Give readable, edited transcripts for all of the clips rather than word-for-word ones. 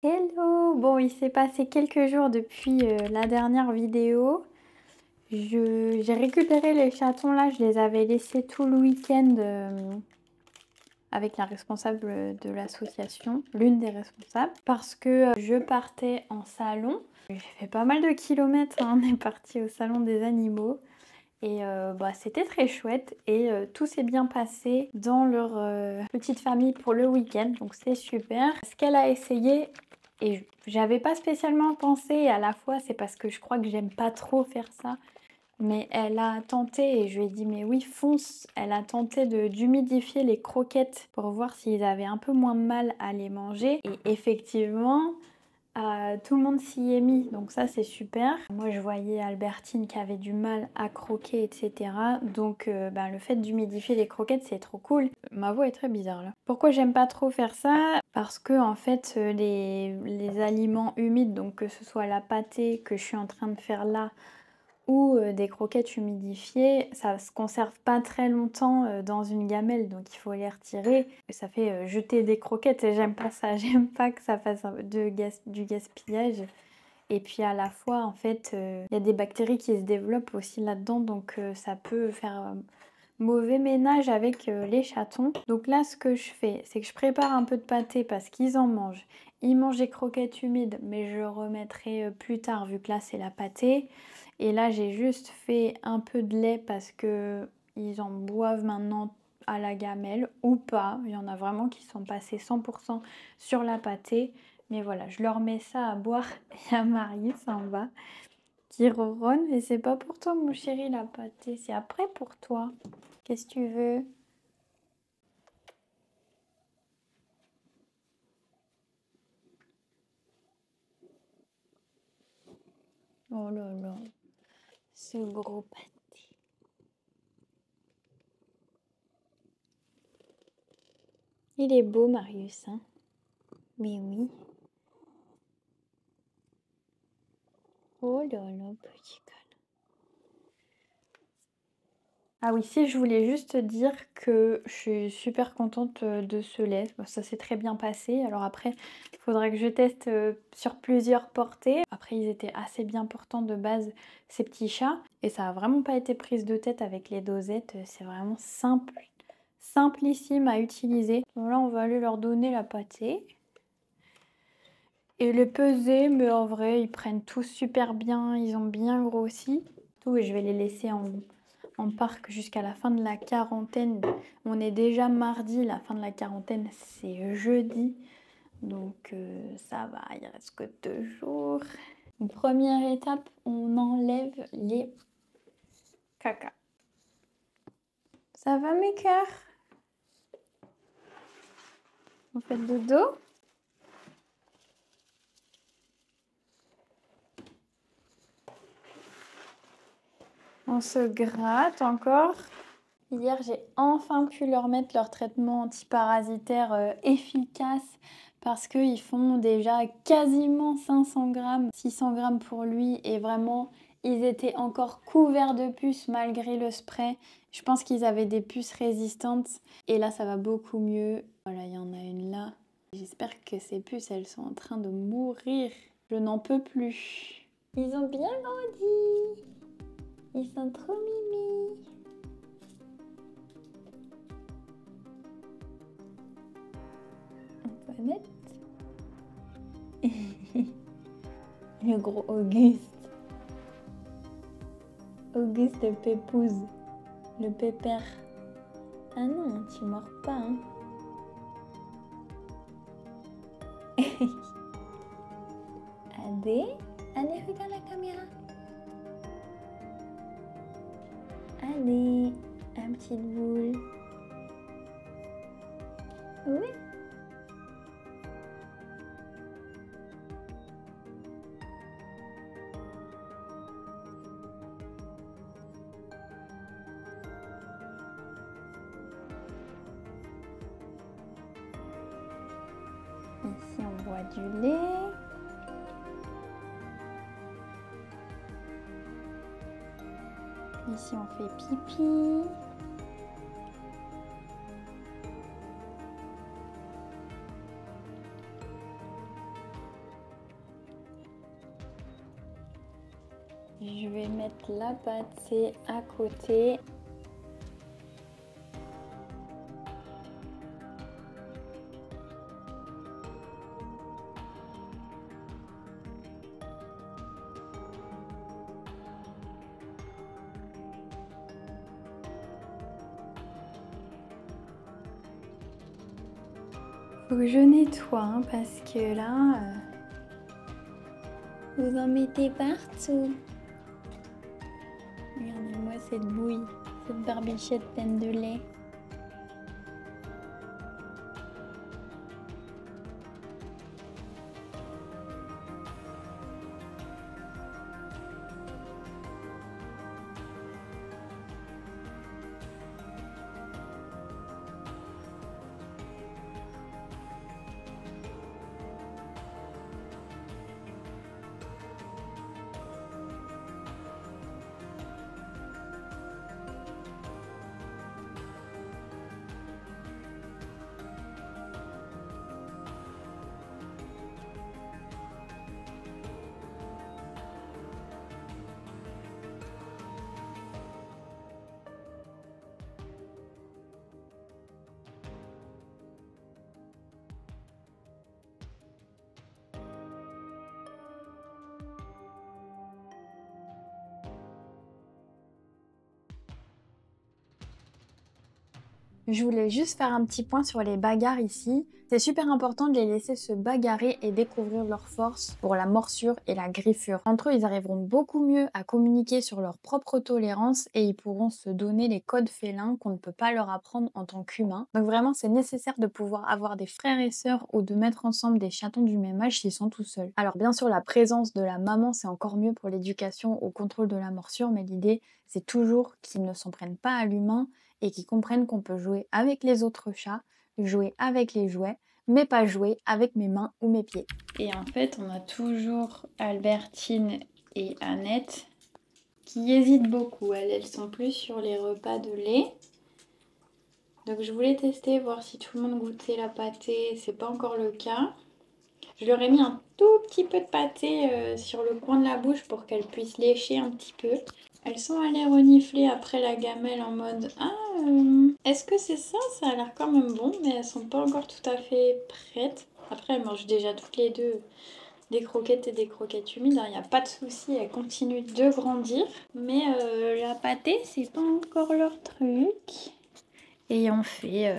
Hello! Bon, il s'est passé quelques jours depuis la dernière vidéo. J'ai récupéré les chatons là, je les avais laissés tout le week-end avec la responsable de l'association, l'une des responsables, parce que je partais en salon. J'ai fait pas mal de kilomètres, hein, on est parti au salon des animaux. Et c'était très chouette et tout s'est bien passé dans leur petite famille pour le week-end, donc c'est super. Ce qu'elle a essayé, et j'avais pas spécialement pensé, et à la fois c'est parce que je crois que j'aime pas trop faire ça, mais elle a tenté, et je lui ai dit mais oui fonce, elle a tenté d'humidifier les croquettes pour voir s'ils avaient un peu moins mal à les manger, et effectivement tout le monde s'y est mis, donc ça c'est super. Moi je voyais Albertine qui avait du mal à croquer, etc. Donc le fait d'humidifier les croquettes c'est trop cool. Ma voix est très bizarre là. Pourquoi j'aime pas trop faire ça? Parce que en fait les aliments humides, donc que ce soit la pâtée que je suis en train de faire là, ou des croquettes humidifiées, ça se conserve pas très longtemps dans une gamelle, donc il faut les retirer. Ça fait jeter des croquettes et j'aime pas ça, j'aime pas que ça fasse du gaspillage. Et puis à la fois, en fait, il y a des bactéries qui se développent aussi là-dedans, donc ça peut faire mauvais ménage avec les chatons. Donc là, ce que je fais, c'est que je prépare un peu de pâté parce qu'ils en mangent. Ils mangent des croquettes humides, mais je remettrai plus tard vu que là, c'est la pâtée. Et là, j'ai juste fait un peu de lait parce que ils en boivent maintenant à la gamelle ou pas. Il y en a vraiment qui sont passés 100% sur la pâtée. Mais voilà, je leur mets ça à boire. Il y a Marius en bas qui ronronne. Et c'est pas pour toi, mon chéri, la pâtée. C'est après pour toi. Qu'est-ce que tu veux? Oh là là, ce gros pâté. Il est beau, Marius, hein? Mais oui. Oh là là, petit gars. Ah oui, si, je voulais juste dire que je suis super contente de ce lait. Bon, ça s'est très bien passé. Alors après, il faudrait que je teste sur plusieurs portées. Après, ils étaient assez bien portants de base, ces petits chats. Et ça a vraiment pas été prise de tête avec les dosettes. C'est vraiment simple, simplissime à utiliser. Donc là, on va aller leur donner la pâtée. Et les peser, mais en vrai, ils prennent tous super bien. Ils ont bien grossi. Tout, et je vais les laisser en parc jusqu'à la fin de la quarantaine. On est déjà mardi, la fin de la quarantaine c'est jeudi. Donc ça va, il reste que 2 jours. Donc, première étape, on enlève les caca. Ça va mes cœurs? Vous faites dodo? On se gratte encore. Hier, j'ai enfin pu leur mettre leur traitement antiparasitaire efficace parce qu'ils font déjà quasiment 500 grammes, 600 grammes pour lui et vraiment, ils étaient encore couverts de puces malgré le spray. Je pense qu'ils avaient des puces résistantes et là, ça va beaucoup mieux. Voilà, il y en a une là. J'espère que ces puces, elles sont en train de mourir. Je n'en peux plus. Ils ont bien grandi. Ils sont trop mimi. Antoinette. Le gros Auguste. Auguste Pépouze. Le pépère. Ah non, tu mords pas, hein. Allez, allez, regarde la caméra. Allez, un petit boule. Oui. Ici, on boit du lait. Ici, on fait pipi. Je vais mettre la pâtée à côté. Faut que je nettoie hein, parce que là, vous en mettez partout. Regardez-moi cette bouille, cette barbichette pleine de lait. Je voulais juste faire un petit point sur les bagarres ici. C'est super important de les laisser se bagarrer et découvrir leurs forces pour la morsure et la griffure. Entre eux, ils arriveront beaucoup mieux à communiquer sur leur propre tolérance et ils pourront se donner les codes félins qu'on ne peut pas leur apprendre en tant qu'humains. Donc vraiment, c'est nécessaire de pouvoir avoir des frères et sœurs ou de mettre ensemble des chatons du même âge s'ils sont tout seuls. Alors bien sûr, la présence de la maman, c'est encore mieux pour l'éducation au contrôle de la morsure, mais l'idée, c'est toujours qu'ils ne s'en prennent pas à l'humain et qui comprennent qu'on peut jouer avec les autres chats, jouer avec les jouets, mais pas jouer avec mes mains ou mes pieds. Et en fait, on a toujours Albertine et Annette qui hésitent beaucoup. Elles sont plus sur les repas de lait. Donc je voulais tester, voir si tout le monde goûtait la pâtée. C'est pas encore le cas. Je leur ai mis un tout petit peu de pâtée sur le coin de la bouche pour qu'elles puissent lécher un petit peu. Elles sont allées renifler après la gamelle en mode « Ah, est-ce que c'est ça? Ça a l'air quand même bon, mais elles sont pas encore tout à fait prêtes. » Après, elles mangent déjà toutes les deux des croquettes et des croquettes humides. Il n'y a pas de souci, elles continuent de grandir. Mais la pâtée, c'est pas encore leur truc. Et on fait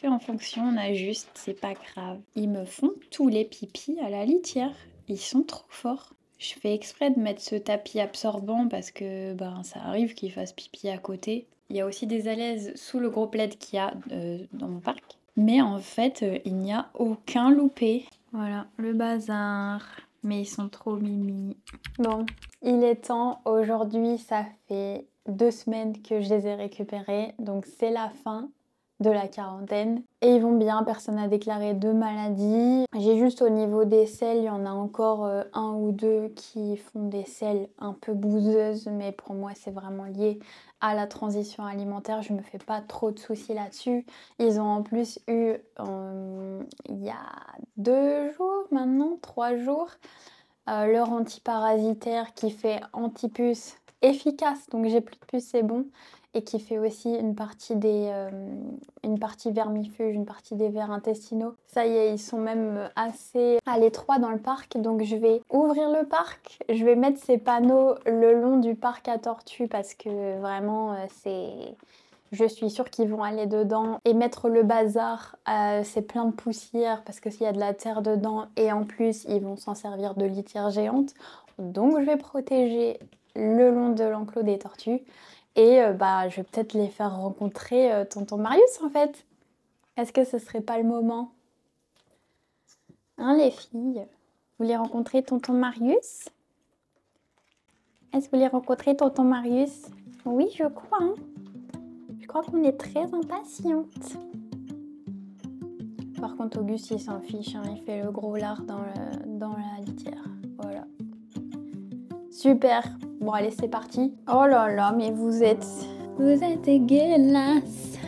en fonction, on ajuste, c'est pas grave. Ils me font tous les pipis à la litière. Ils sont trop forts. Je fais exprès de mettre ce tapis absorbant parce que ça arrive qu'ils fassent pipi à côté. Il y a aussi des alaises sous le gros plaid qu'il y a dans mon parc. Mais en fait, il n'y a aucun loupé. Voilà, le bazar. Mais ils sont trop mimi. Bon, il est temps. Aujourd'hui, ça fait 2 semaines que je les ai récupérés. Donc c'est la fin de la quarantaine. Et ils vont bien, personne n'a déclaré de maladie. J'ai juste au niveau des selles, il y en a encore un ou deux qui font des selles un peu bouseuses, mais pour moi c'est vraiment lié à la transition alimentaire, je me fais pas trop de soucis là-dessus. Ils ont en plus eu, il y a 2 jours maintenant, 3 jours, leur antiparasitaire qui fait antipuce efficace, donc j'ai plus de puces, c'est bon, et qui fait aussi une partie vermifuge, une partie des vers intestinaux. Ça y est, ils sont même assez à l'étroit dans le parc, donc je vais ouvrir le parc. Je vais mettre ces panneaux le long du parc à tortues parce que vraiment je suis sûre qu'ils vont aller dedans et mettre le bazar, c'est plein de poussière parce que s'il y a de la terre dedans et en plus ils vont s'en servir de litière géante. Donc je vais protéger le long de l'enclos des tortues et je vais peut-être les faire rencontrer tonton Marius en fait. Est-ce que ce serait pas le moment? Hein les filles? Vous voulez rencontrer tonton Marius? Est-ce que vous voulez rencontrer tonton Marius? Oui, je crois. Hein. Je crois qu'on est très impatiente. Par contre, Auguste, il s'en fiche. Hein, il fait le gros lard dans la litière. Voilà. Super. Bon, allez, c'est parti. Oh là là, mais vous êtes dégueulasse.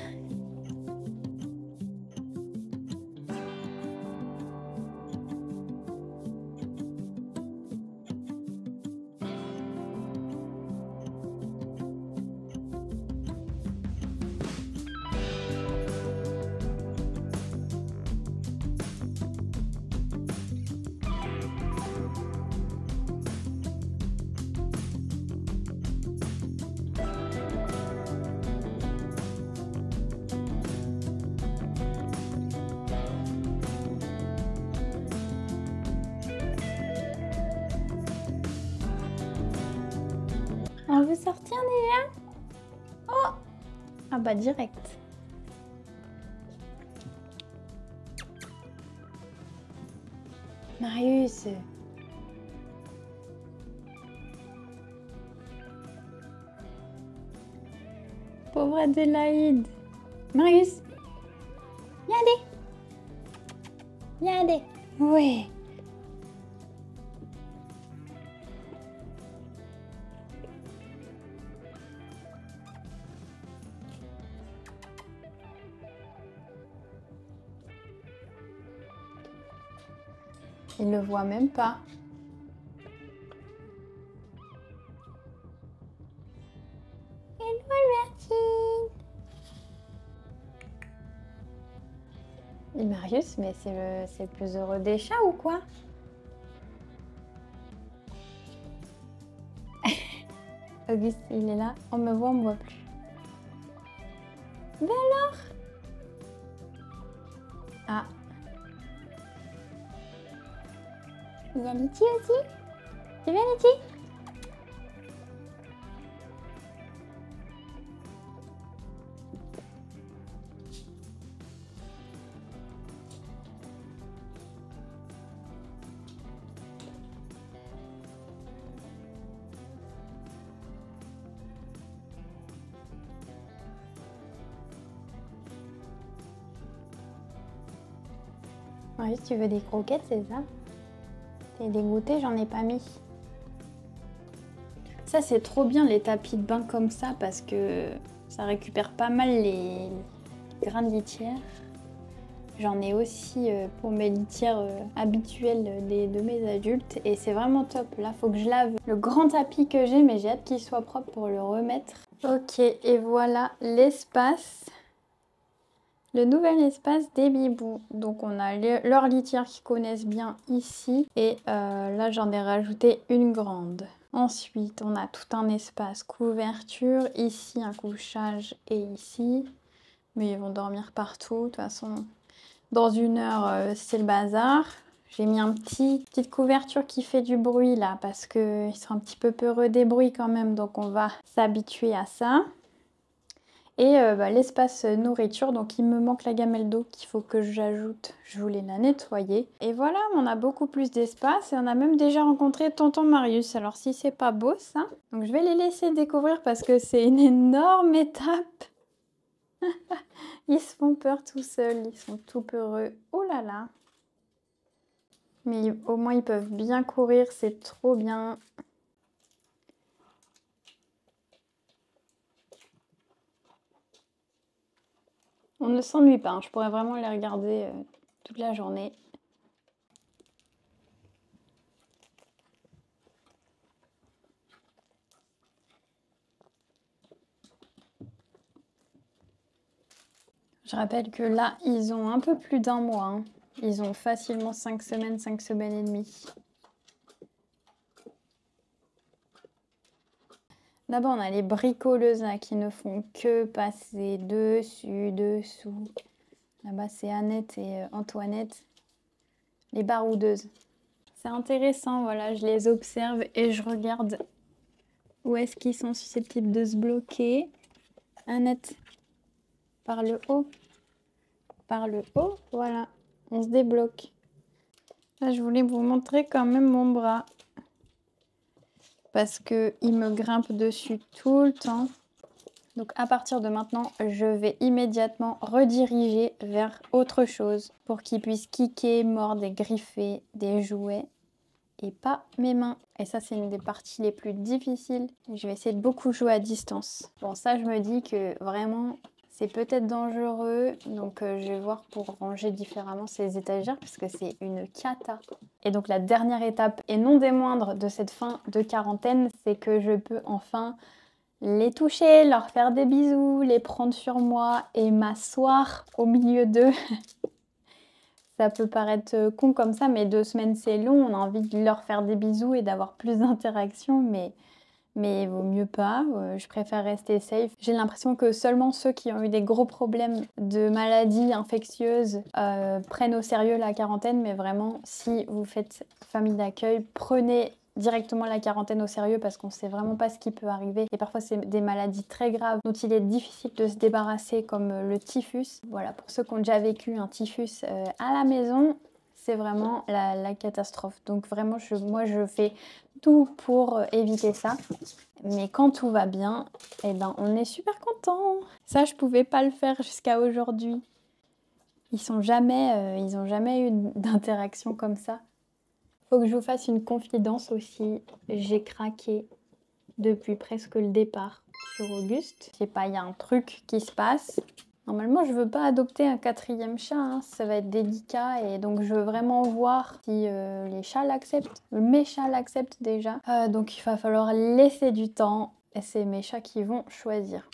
On veut sortir déjà? Oh! Ah bah direct. Marius. Pauvre Adélaïde. Marius. Regardez. Regardez. Ouais. Il le voit même pas. Hello Albertine. Et Marius, mais c'est le plus heureux des chats ou quoi? Auguste, il est là. On me voit, on me voit plus. Ben alors? Ah. Il y a Litchi aussi? Tu viens Litchi? Marius, tu veux des croquettes, c'est ça? T'es dégoûté, j'en ai pas mis. Ça, c'est trop bien les tapis de bain comme ça parce que ça récupère pas mal les grains de litière. J'en ai aussi pour mes litières habituelles de mes adultes et c'est vraiment top. Là, faut que je lave le grand tapis que j'ai, mais j'ai hâte qu'il soit propre pour le remettre. Ok, et voilà l'espace. Le nouvel espace des bibous. Donc on a leurs litières qu'ils connaissent bien ici. Et là j'en ai rajouté une grande. Ensuite on a tout un espace couverture. Ici un couchage et ici. Mais ils vont dormir partout. De toute façon dans 1 heure c'est le bazar. J'ai mis une petite couverture qui fait du bruit là. Parce qu'ils sont un petit peu peureux des bruits quand même. Donc on va s'habituer à ça. Et l'espace nourriture, donc il me manque la gamelle d'eau qu'il faut que j'ajoute, je voulais la nettoyer. Et voilà, on a beaucoup plus d'espace et on a même déjà rencontré tonton Marius, alors si c'est pas beau ça. Donc je vais les laisser découvrir parce que c'est une énorme étape. Ils se font peur tout seuls, ils sont tout peureux. Oh là là. Mais au moins ils peuvent bien courir, c'est trop bien. On ne s'ennuie pas, hein. Je pourrais vraiment les regarder toute la journée. Je rappelle que là, ils ont un peu plus d'1 mois. Hein. Ils ont facilement 5 semaines, 5 semaines et demie. Là-bas, on a les bricoleuses là, qui ne font que passer dessus, dessous. Là-bas, c'est Annette et Antoinette. Les baroudeuses. C'est intéressant, voilà, je les observe et je regarde où est-ce qu'ils sont susceptibles de se bloquer. Annette, par le haut. Par le haut, voilà, on se débloque. Là, je voulais vous montrer quand même mon bras. Parce qu'il me grimpe dessus tout le temps. Donc à partir de maintenant, je vais immédiatement rediriger vers autre chose pour qu'il puisse kicker, mordre et griffer des jouets et pas mes mains. Et ça, c'est une des parties les plus difficiles. Je vais essayer de beaucoup jouer à distance. Bon, ça, je me dis que vraiment, c'est peut-être dangereux. Donc je vais voir pour ranger différemment ces étagères parce que c'est une cata. Et donc la dernière étape, et non des moindres de cette fin de quarantaine, c'est que je peux enfin les toucher, leur faire des bisous, les prendre sur moi et m'asseoir au milieu d'eux. Ça peut paraître con comme ça, mais 2 semaines c'est long, on a envie de leur faire des bisous et d'avoir plus d'interaction, mais il vaut mieux pas, je préfère rester safe. J'ai l'impression que seulement ceux qui ont eu des gros problèmes de maladies infectieuses prennent au sérieux la quarantaine, mais vraiment, si vous faites famille d'accueil, prenez directement la quarantaine au sérieux parce qu'on sait vraiment pas ce qui peut arriver. Et parfois, c'est des maladies très graves dont il est difficile de se débarrasser, comme le typhus. Voilà, pour ceux qui ont déjà vécu un typhus à la maison, c'est vraiment la catastrophe. Donc vraiment, moi, je fais tout pour éviter ça. Mais quand tout va bien, eh ben, on est super content. Ça, je pouvais pas le faire jusqu'à aujourd'hui. Ils ont jamais eu d'interaction comme ça. Faut que je vous fasse une confidence aussi. J'ai craqué depuis presque le départ sur Auguste. Je sais pas, il y a un truc qui se passe. Normalement, je veux pas adopter un 4e chat, hein. Ça va être délicat et donc je veux vraiment voir si les chats l'acceptent. Mes chats l'acceptent déjà. Donc il va falloir laisser du temps et c'est mes chats qui vont choisir.